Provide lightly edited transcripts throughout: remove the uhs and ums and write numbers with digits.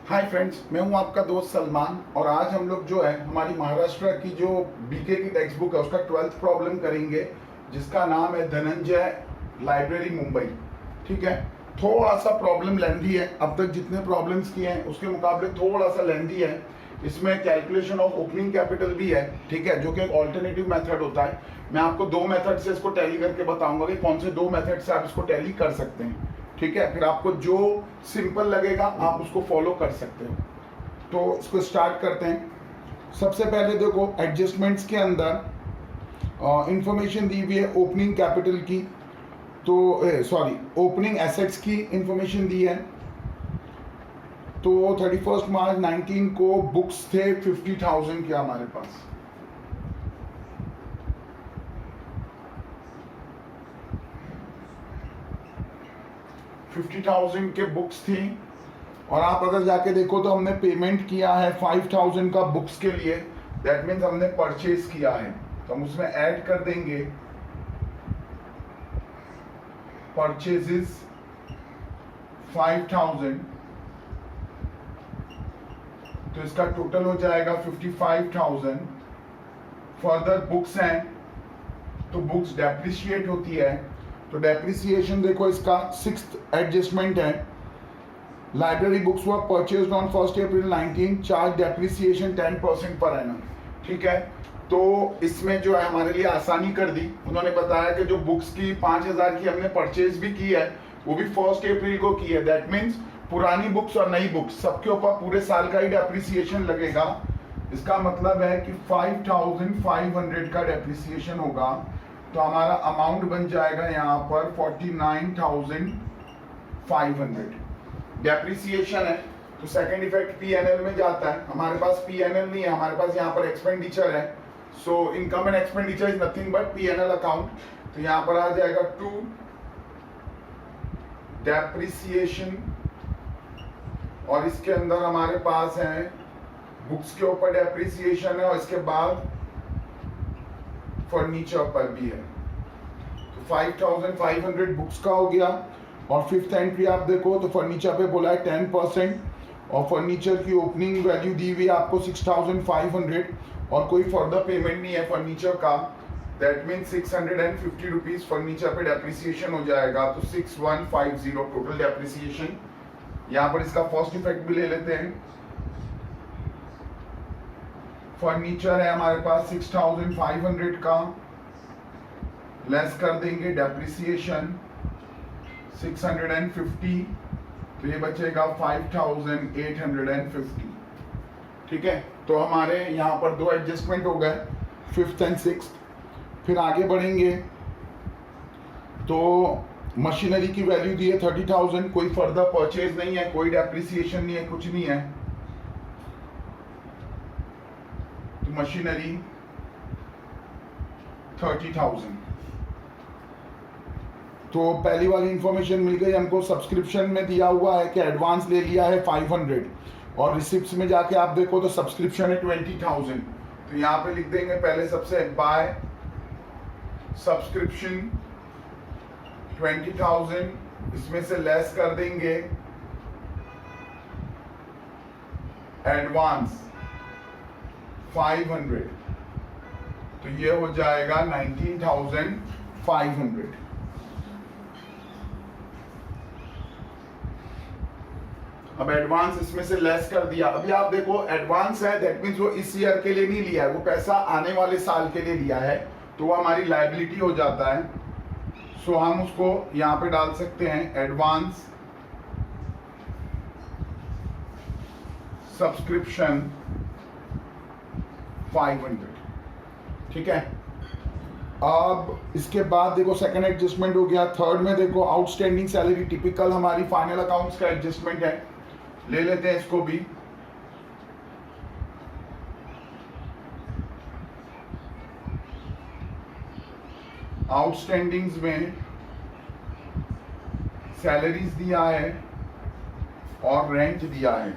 Hi friends, मैं हूं आपका दोस्त सलमान और आज हम लोग जो है हमारी महाराष्ट्र की जो बीके की टेक्स्ट बुक है उसका 12th प्रॉब्लम करेंगे, जिसका नाम है धनंजय लाइब्रेरी मुंबई। ठीक है, थोड़ा सा प्रॉब्लम लेंथी है। अब तक जितने प्रॉब्लम्स किए हैं उसके मुकाबले थोड़ा सा लेंथी है। इसमें कैलकुलेशन ऑफ ओपनिंग कैपिटल भी है, ठीक है, जो कि एक ऑल्टरनेटिव मेथड होता है। मैं आपको दो मेथड से इसको टैली करके बताऊंगा कि कौन से दो मेथड से आप इसको टैली कर सकते हैं। ठीक है, फिर आपको जो सिंपल लगेगा आप उसको फॉलो कर सकते हो। तो इसको स्टार्ट करते हैं। सबसे पहले देखो, एडजस्टमेंट्स के अंदर इंफॉर्मेशन दी हुई है ओपनिंग कैपिटल की, तो सॉरी ओपनिंग एसेट्स की इंफॉर्मेशन दी है। तो 31 मार्च 19 को बुक्स थे 50,000 के हमारे पास। $50,000 के बुक्स थी और आप अगर जाके देखो तो हमने पेमेंट किया है 5,000 का बुक्स के लिए। दैट मीन्स हमने परचेज किया है, तो हम उसमें ऐड कर देंगे परचेजेस 5,000, तो इसका टोटल हो जाएगा 55,000। फर्दर बुक्स हैं तो बुक्स डेप्रिशिएट होती है, तो डेप्रिसिएशन देखो इसका 6th एडजस्टमेंट है। Library books were purchased on 1 April 19, charge depreciation 10% per annum. ठीक है, तो इसमें जो है हमारे लिए आसानी कर दी। उन्होंने बताया कि जो बुक्स की 5,000 की हमने परचेज भी की है वो भी 1 अप्रैल को की है। दैट मीन्स पुरानी बुक्स और नई बुक्स सबके ऊपर पूरे साल का ही डेप्रिसिएशन लगेगा। इसका मतलब है कि 5,500 का डेप्रिसिएशन होगा, तो हमारा अमाउंट बन जाएगा यहाँ पर 49,500। डेप्रिसिएशन है तो सेकंड इफेक्ट पीएनएल में जाता है। हमारे पास पीएनएल नहीं है, हमारे पास यहाँ पर एक्सपेंडिचर है। So income and expenditure is nothing but PNL account. तो यहाँ पर आ जाएगा टू डेप्रिसिएशन, और इसके अंदर हमारे पास है बुक्स के ऊपर डेप्रिसिएशन है और इसके बाद फर्नीचर पर भी है। तो 5,500 बुक्स का हो गया। और 5th एंट्री आप देखो तो फर्नीचर पे बोला है 10%, और फर्नीचर की ओपनिंग वैल्यू दी हुई है आपको 6,500 और कोई फर्दर पेमेंट नहीं है फर्नीचर का। दैट मीन 650 रुपीज फर्नीचर पे डेप्रिसिएशन हो जाएगा, तो 6150 टोटल डेप्रिसिएशन। यहाँ पर इसका फर्स्ट इफेक्ट भी ले लेते हैं। फर्नीचर है हमारे पास 6,500 का, लेस कर देंगे डेप्रिसिएशन 650, तो ये बचेगा 5,850। ठीक है, तो हमारे यहाँ पर दो एडजस्टमेंट हो गए, 5th एंड 6th। फिर आगे बढ़ेंगे तो मशीनरी की वैल्यू दी है 30,000, कोई फर्दर परचेज नहीं है, कोई डेप्रिसिएशन नहीं है, कुछ नहीं है। तो मशीनरी 30,000। तो पहली वाली इंफॉर्मेशन मिल गई हमको। सब्सक्रिप्शन में दिया हुआ है कि एडवांस ले लिया है 500, और रिसिप्ट्स में जाके आप देखो तो सब्सक्रिप्शन है 20,000। तो यहाँ पे लिख देंगे पहले सबसे बाय सब्सक्रिप्शन 20,000, इसमें से लेस कर देंगे एडवांस 500, तो ये हो जाएगा 19,500। अब एडवांस इसमें से लेस कर दिया। अभी आप देखो एडवांस है, दैट मीन्स वो इस ईयर के लिए नहीं लिया है, वो पैसा आने वाले साल के लिए लिया है, तो वो हमारी लायबिलिटी हो जाता है। सो हम उसको यहाँ पे डाल सकते हैं एडवांस सब्सक्रिप्शन 500। ठीक है, अब इसके बाद देखो सेकंड एडजस्टमेंट हो गया। थर्ड में देखो आउटस्टैंडिंग सैलरी, टिपिकल हमारी फाइनल अकाउंट्स का एडजस्टमेंट है, ले लेते हैं इसको भी। आउटस्टैंडिंग्स में सैलरीज दिया है और रेंट दिया है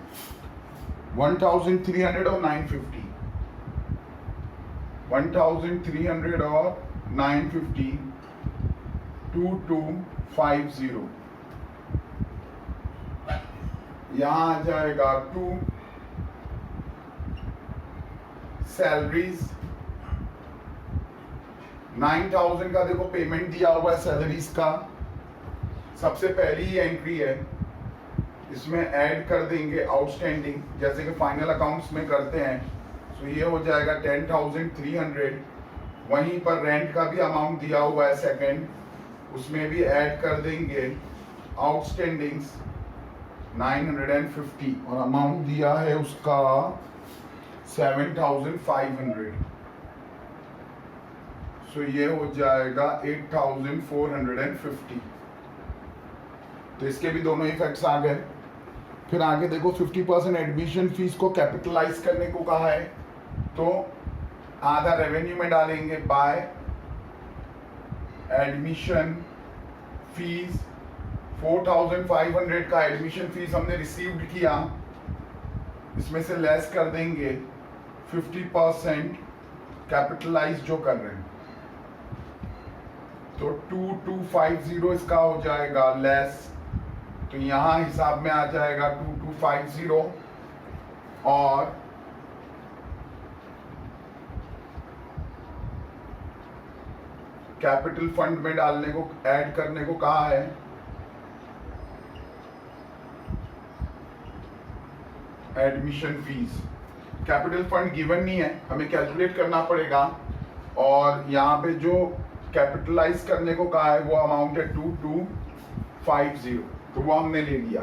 1,300 और 950, 1,300 और 950, 2,250। यहाँ आ जाएगा 2 सैलरीज 9000 का देखो पेमेंट दिया हुआ है सैलरीज का। सबसे पहली ही एंट्री है, इसमें ऐड कर देंगे आउटस्टैंडिंग जैसे कि फाइनल अकाउंट्स में करते हैं। तो ये हो जाएगा 10,300। वहीं पर रेंट का भी अमाउंट दिया हुआ है सेकंड, उसमें भी ऐड कर देंगे आउटस्टैंडिंग्स 950 और अमाउंट दिया है उसका 7,500। सो ये हो जाएगा 8,450। तो इसके भी दोनों इफेक्ट्स आ गए। फिर आगे देखो 50% एडमिशन फीस को कैपिटलाइज करने को कहा है, तो आधा रेवेन्यू में डालेंगे बाय एडमिशन फीस। 4,500 का एडमिशन फीस हमने रिसीव्ड किया, इसमें से लेस कर देंगे 50% कैपिटलाइज जो कर रहे हैं, तो 2,250 इसका हो जाएगा लेस। तो यहाँ हिसाब में आ जाएगा 2,250 और कैपिटल फंड में डालने को ऐड करने को कहा है। Admission fees capital fund given नहीं है, हमें कैलकुलेट करना पड़ेगा। और यहाँ पे जो कैपिटलाइज करने को कहा है वो अमाउंट है 2,250, तो वो हमने ले लिया।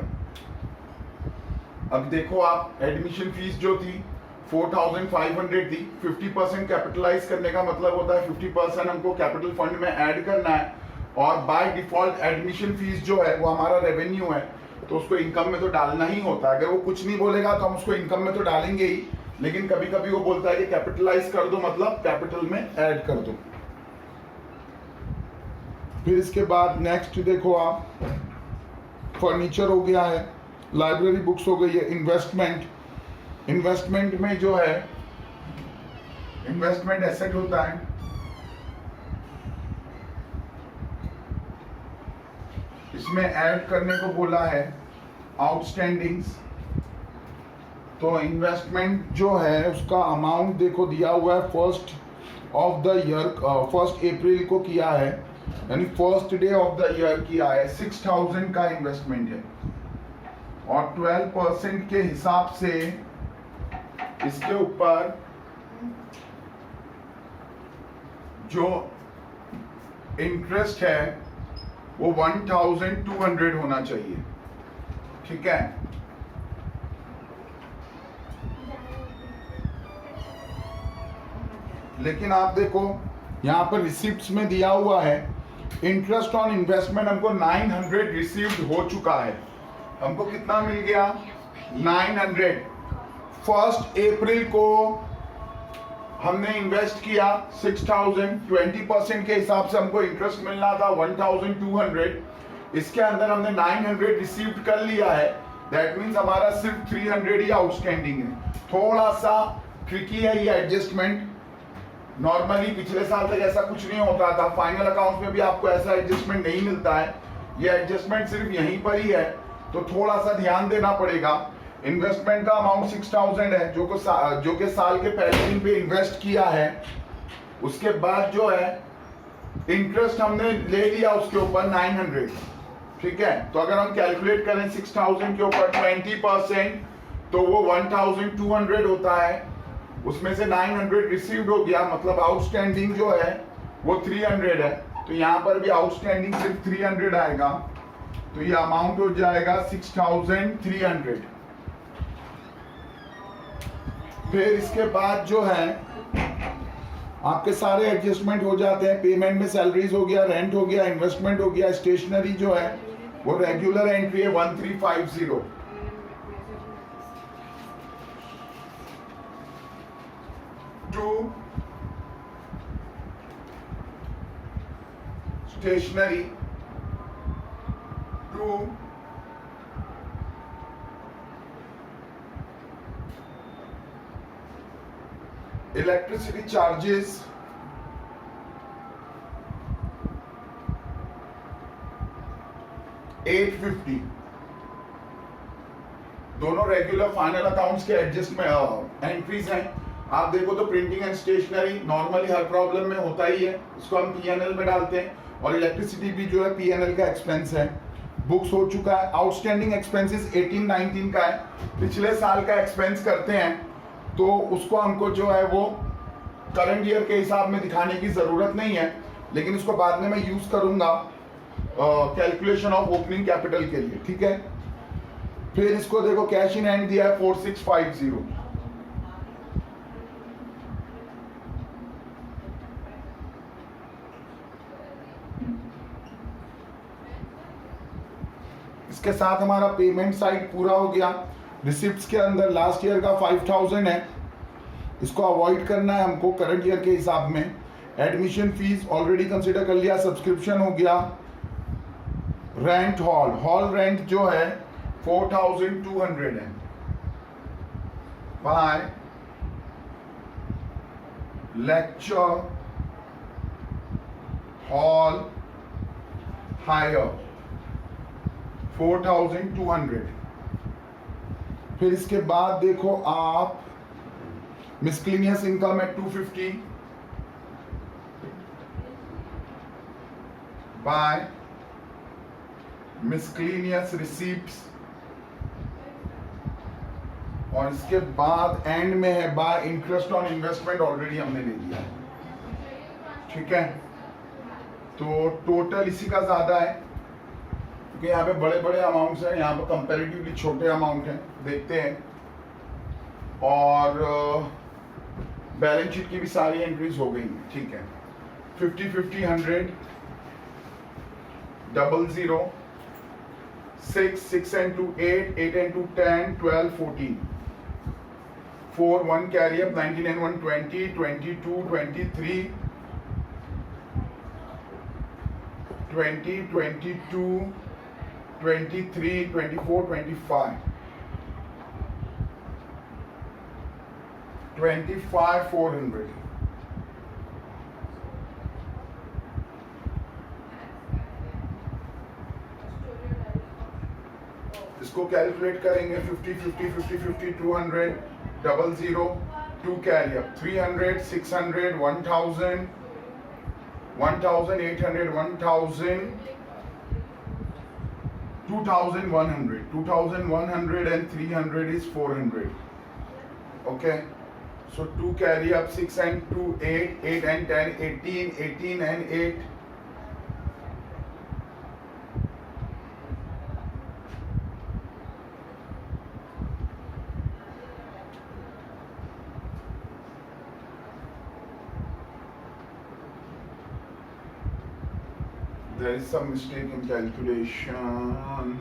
अब देखो आप एडमिशन फीस जो थी 4,500 थी, 50% कैपिटलाइज करने का मतलब होता है 50% हमको कैपिटल फंड में ऐड करना है। और बाय डिफॉल्ट एडमिशन फीस जो है वो हमारा रेवेन्यू है, तो उसको इनकम में तो डालना ही होता है। अगर वो कुछ नहीं बोलेगा तो हम उसको इनकम में तो डालेंगे ही, लेकिन कभी कभी वो बोलता है कि कैपिटलाइज कर दो, मतलब कैपिटल में ऐड कर दो। फिर इसके बाद नेक्स्ट देखो आप, फर्नीचर हो गया है, लाइब्रेरी बुक्स हो गई है। इन्वेस्टमेंट में जो है इन्वेस्टमेंट एसेट होता है, इसमें ऐड करने को बोला है आउटस्टैंडिंग्स। तो इन्वेस्टमेंट जो है उसका अमाउंट देखो दिया हुआ है 1st ऑफ द ईयर, 1 अप्रैल को किया है, यानी first day of the year किया है। 6,000 का इन्वेस्टमेंट है और 12% के हिसाब से इसके ऊपर जो इंटरेस्ट है वो 1,200 होना चाहिए, ठीक है। लेकिन आप देखो यहाँ पर रिसिप्ट्स में दिया हुआ है इंटरेस्ट ऑन इन्वेस्टमेंट हमको 900 रिसीव्ड हो चुका है। हमको कितना मिल गया 900। 1 अप्रैल को हमने इन्वेस्ट किया 6,000, 20% के हिसाब से हमको इंटरेस्ट मिलना था 1,200। इसके अंदर हमने 900 रिसीव्ड कर लिया है, दैट मीन्स हमारा सिर्फ 300 ही आउटस्टैंडिंग है। थोड़ा सा ट्रिकी है ये एडजस्टमेंट, नॉर्मली पिछले साल तक ऐसा कुछ नहीं होता था, फाइनल अकाउंट में भी आपको ऐसा एडजस्टमेंट नहीं मिलता है। ये एडजस्टमेंट सिर्फ यहीं पर ही है, तो थोड़ा सा ध्यान देना पड़ेगा। इन्वेस्टमेंट का अमाउंट 6,000 है जो कि साल के पहले दिन पे इन्वेस्ट किया है। उसके बाद जो है इंटरेस्ट हमने ले लिया उसके ऊपर 900, ठीक है। तो अगर हम कैलकुलेट करें 6,000 के ऊपर 20% तो वो 1,200 होता है। उसमें से 900 रिसीव्ड हो गया, मतलब आउटस्टैंडिंग जो है वो 300 है। तो यहाँ पर भी आउटस्टैंडिंग सिर्फ 300 आएगा, तो ये अमाउंट हो जाएगा 6,300। फिर इसके बाद जो है आपके सारे एडजस्टमेंट हो जाते हैं। पेमेंट में सैलरीज हो गया, रेंट हो गया, इन्वेस्टमेंट हो गया। स्टेशनरी जो है वो रेगुलर एंट्री है 1350। Stationery to electricity charges, $850। दोनों रेगुलर फाइनल अकाउंट्स के एडजस्टमेंट एंट्रीज हैं। आप देखो तो प्रिंटिंग एंड स्टेशनरी नॉर्मली हर प्रॉब्लम में होता ही है, इसको हम पीएनएल में डालते हैं, और इलेक्ट्रिसिटी भी जो है पीएनएल का एक्सपेंस है। बुक्स हो चुका है, आउटस्टैंडिंग एक्सपेंसेस 18-19 का है, पिछले साल का एक्सपेंस करते हैं तो उसको हमको जो है वो करंट ईयर के हिसाब में दिखाने की जरूरत नहीं है, लेकिन इसको बाद में मैं यूज करूंगा कैलकुलेशन ऑफ ओपनिंग कैपिटल के लिए, ठीक है। फिर इसको देखो कैश इन हैंड दिया है 4650, इसके साथ हमारा पेमेंट साइड पूरा हो गया। रिसिप्ट्स के अंदर लास्ट ईयर का 5000 है, इसको अवॉइड करना है हमको करंट ईयर के हिसाब में। एडमिशन फीस ऑलरेडी कंसिडर कर लिया, सब्सक्रिप्शन हो गया। रेंट हॉल रेंट जो है 4200 है बाय लेक्चर हॉल हायर 4200। फिर इसके बाद देखो आप मिसक्लिनियस इनकम है 250 बाय मिसक्लिनियस रिसीप्ट्स, और इसके बाद एंड में है bye interest on investment, already हमने ले लिया, ठीक है। तो टोटल इसी का ज्यादा है क्योंकि यहाँ पे बड़े बड़े अमाउंट्स हैं, यहाँ पे कंपैरेटिवली छोटे अमाउंट हैं, देखते हैं। और बैलेंस शीट की भी सारी एंट्रीज हो गई हैं, ठीक है। 50, 50, 100, 00, 6, 6 and 2, 8, 8 and 2, 10, 12, 14, 4, 1 carry up, 19 and 1, 20, 22, 23, 20, 22, 23, 24, 25, 25, 400. इसको कैलकुलेट करेंगे 50, 50, 50, 50, 200, 00, 2 carry up, 300, 600, 1000, 1800, 1000, 2100, 2100 and 300 is 400. Okay, so 2 carry up, 6 and 2, 8, 8 and 10, 18, 18 and 8. There is some mistake in calculation.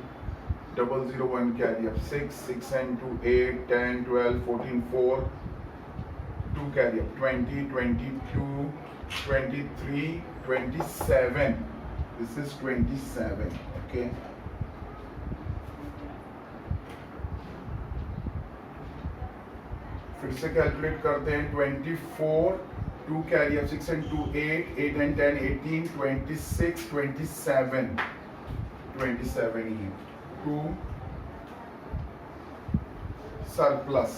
001 carry up, 6, 6 and 2, 8, 10, 12, 14, 4, 2 carry up, 20, 22, 23, 27. This is 27, okay. फिर से calculate करते हैं 24, 2 carry up, 6 and 2, 8, 8 and 10, 18, 26, 27, 27 ही है। 2 surplus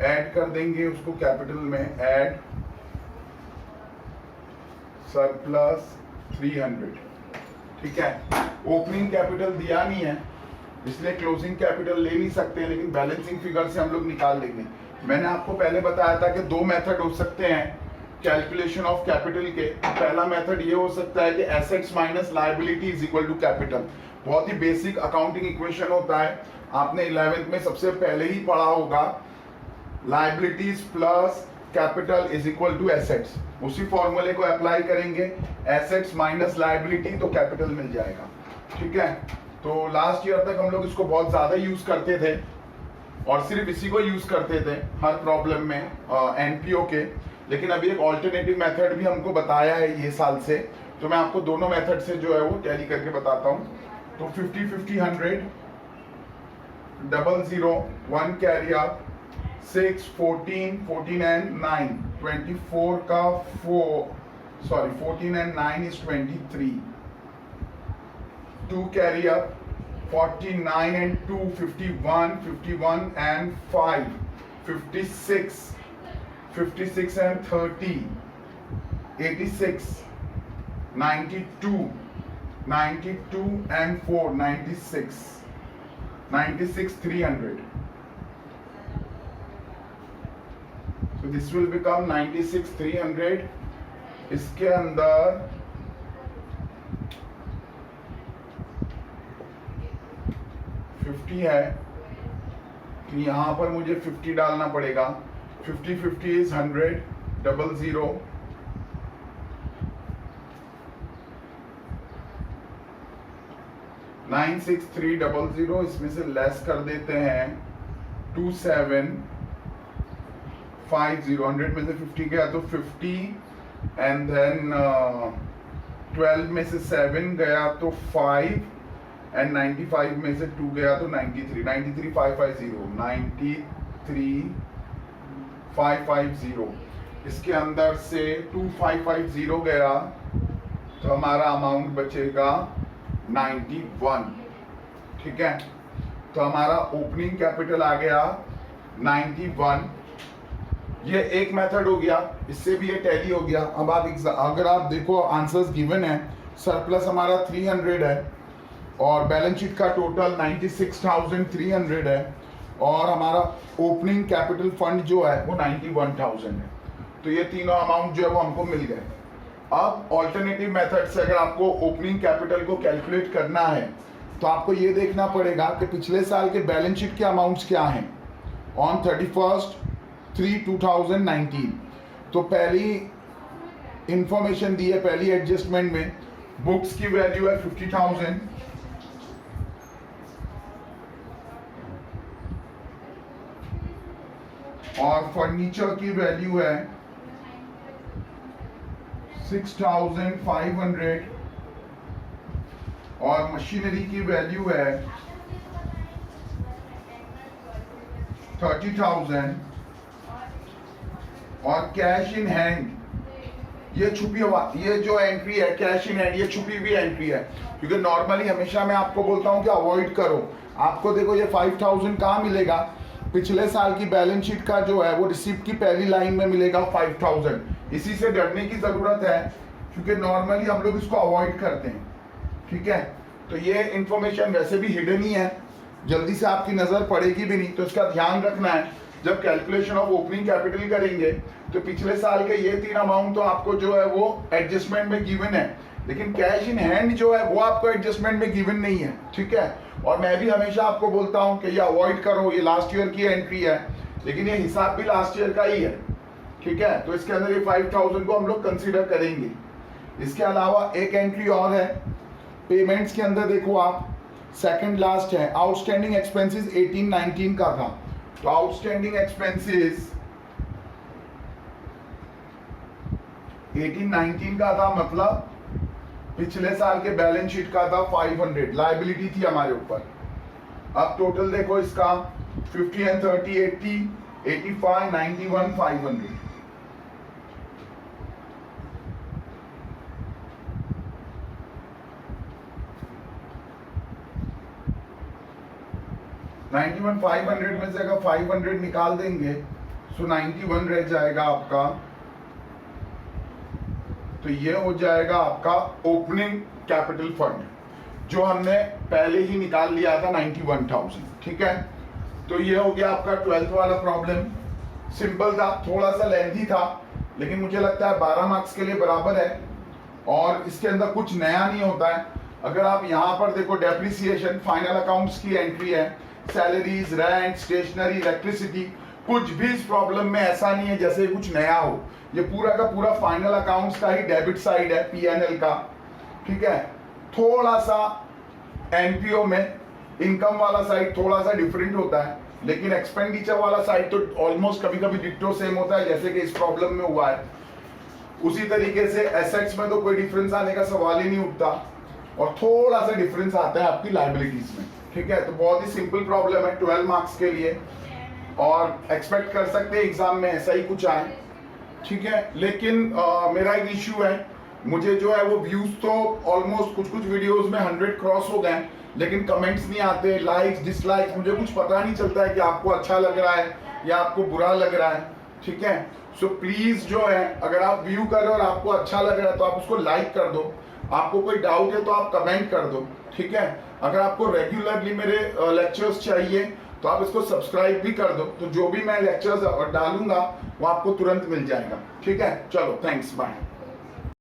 add कर देंगे उसको capital में, add surplus 300, ठीक है। ओपनिंग कैपिटल दिया नहीं है इसलिए क्लोजिंग कैपिटल ले नहीं सकते, लेकिन बैलेंसिंग फिगर से हम लोग निकाल लेंगे। मैंने आपको पहले बताया था कि 2 मेथड हो सकते हैं कैलकुलेशन ऑफ कैपिटल के। पहला मेथड ये हो सकता है कि assets minus liability is equal to capital. बहुत ही बेसिक अकाउंटिंग इक्वेशन होता है, आपने 11th में सबसे पहले ही पढ़ा होगा। Liabilities plus capital is equal to assets. उसी फॉर्मूले को अप्लाई करेंगे, एसेट्स माइनस लायबिलिटी तो कैपिटल मिल जाएगा, ठीक है। तो लास्ट ईयर तक हम लोग इसको बहुत ज्यादा यूज करते थे और सिर्फ इसी को यूज करते थे हर प्रॉब्लम में एनपीओ के, लेकिन अभी एक ऑल्टरनेटिव मेथड भी हमको बताया है ये साल से, तो मैं आपको दोनों मेथड से जो है वो टैली करके बताता हूँ। तो 50, 50, 100, 00, 1 कैरी अप, 6, 14, 14 and 9, 24 का 14 and 9 is 23, 2 carry up, 49 and 2, 51, 51 and 5, 56, 56 and 30, 86, 92, 92 and 4, 96, 96, 300. So this will become 96, 300. इसके अंदर है, तो यहाँ पर मुझे 50 डालना पड़ेगा. 50 50 इज 100, 00, 96300. इसमें से लेस कर देते हैं 2750. 100 में से 50 गया तो 50 एंड देन 12 में से 7 गया तो 5 एंड 95 में से 2 गया तो 93. 93550. इसके अंदर से 2550 गया तो हमारा अमाउंट बचेगा 91. ठीक है, तो हमारा ओपनिंग कैपिटल आ गया 91. ये एक मेथड हो गया, इससे भी ये टैली हो गया. अब आप अगर आप देखो आंसर्स गिवन है, सरप्लस हमारा 300 है और बैलेंस शीट का टोटल 96,300 है और हमारा ओपनिंग कैपिटल फंड जो है वो 91,000 है. तो ये तीनों अमाउंट जो है वो हमको मिल गए. अब ऑल्टरनेटिव मेथड से अगर आपको ओपनिंग कैपिटल को कैलकुलेट करना है तो आपको ये देखना पड़ेगा कि पिछले साल के बैलेंस शीट के अमाउंट्स क्या हैं ऑन 31/3/2019. तो पहली इंफॉर्मेशन दी है, पहली एडजस्टमेंट में बुक्स की वैल्यू है 50,000, और फर्नीचर की वैल्यू है 6,500 और मशीनरी की वैल्यू है 30,000 और कैश इन हैंड ये छुपी हुआ, ये जो एंट्री है कैश इन हैंड, ये छुपी हुई एंट्री है. क्योंकि नॉर्मली हमेशा मैं आपको बोलता हूं कि अवॉइड करो. आपको देखो ये 5,000 कहाँ मिलेगा, पिछले साल की बैलेंस शीट का जो है वो रिसिप्ट की पहली लाइन में मिलेगा 5,000. इसी से डरने की जरूरत है क्योंकि नॉर्मली हम लोग इसको अवॉइड करते हैं. ठीक है, तो ये इंफॉर्मेशन वैसे भी हिडन ही है, जल्दी से आपकी नजर पड़ेगी भी नहीं. तो इसका ध्यान रखना है जब कैलकुलेशन ऑफ ओपनिंग कैपिटल करेंगे तो पिछले साल के ये तीन अमाउंट तो आपको जो है वो एडजस्टमेंट में गिवन है, लेकिन कैश इन हैंड जो है वो आपको एडजस्टमेंट में गिवन नहीं है. ठीक है, और मैं भी हमेशा आपको बोलता हूं कि ये अवॉइड करो, ये लास्ट ईयर की एंट्री है लेकिन ये हिसाब भी लास्ट ईयर का ही है. ठीक है, तो इसके अंदर ये 5,000 को हम लोग कंसीडर करेंगे. इसके अलावा एक एंट्री और है पेमेंट्स के अंदर. देखो आप सेकंड लास्ट है, आउटस्टैंडिंग एक्सपेंसेस 18-19 का था. तो आउटस्टैंडिंग एक्सपेंसेस 18-19 का था, मतलब पिछले साल के बैलेंस शीट का था 500, लायबिलिटी थी हमारे ऊपर. अब टोटल देखो इसका 50 and 30, 80, 85, 91, 500. $91, 500 में से अगर 500 निकाल देंगे तो 91 रह जाएगा आपका. तो ये हो जाएगा आपका ओपनिंग कैपिटल फंड जो हमने पहले ही निकाल लिया था 91,000. ठीक है, तो ये हो गया आपका 12th वाला प्रॉब्लम. सिंपल था, थोड़ा सा लेंथी था, लेकिन मुझे लगता है 12 मार्क्स के लिए बराबर है और इसके अंदर कुछ नया नहीं होता है. अगर आप यहाँ पर देखो डेप्रिसिएशन फाइनल अकाउंट्स की एंट्री है, सैलरीज, रेंट, स्टेशनरी, इलेक्ट्रिसिटी, कुछ भी इस प्रॉब्लम में ऐसा नहीं है जैसे कुछ नया हो. ये पूरा का पूरा फाइनल अकाउंट्स का ही डेबिट साइड है पीएनएल का. ठीक है, थोड़ा सा एनपीओ में इनकम वाला साइड थोड़ा सा डिफरेंट होता है, लेकिन एक्सपेंडिचर वाला साइड तो ऑलमोस्ट कभी कभी डिट्टो सेम होता है जैसे कि इस प्रॉब्लम में हुआ है. उसी तरीके से एसेट्स में तो कोई डिफरेंस आने का सवाल ही नहीं उठता और थोड़ा सा डिफरेंस आता है आपकी लायबिलिटीज में. ठीक है, तो बहुत ही सिंपल प्रॉब्लम है 12 मार्क्स के लिए और एक्सपेक्ट कर सकते हैं एग्जाम में ऐसा ही कुछ आए. ठीक है, लेकिन मेरा एक इश्यू है, मुझे जो है वो व्यूज तो ऑलमोस्ट कुछ कुछ वीडियोस में 100 क्रॉस हो गए, लेकिन कमेंट्स नहीं आते, लाइक्स डिसलाइक्स, मुझे कुछ पता नहीं चलता है कि आपको अच्छा लग रहा है या आपको बुरा लग रहा है, ठीक है। सो प्लीज जो है, अगर आप व्यू कर रहे हो और आपको अच्छा लग रहा है तो आप उसको लाइक कर दो, आपको कोई डाउट है तो आप कमेंट कर दो, ठीक है। अगर आपको रेगुलरली मेरे लेक्चर्स चाहिए तो आप इसको सब्सक्राइब भी कर दो, तो जो भी मैं लेक्चर्स डालूंगा वो आपको तुरंत मिल जाएगा, ठीक है। चलो, थैंक्स, बाय।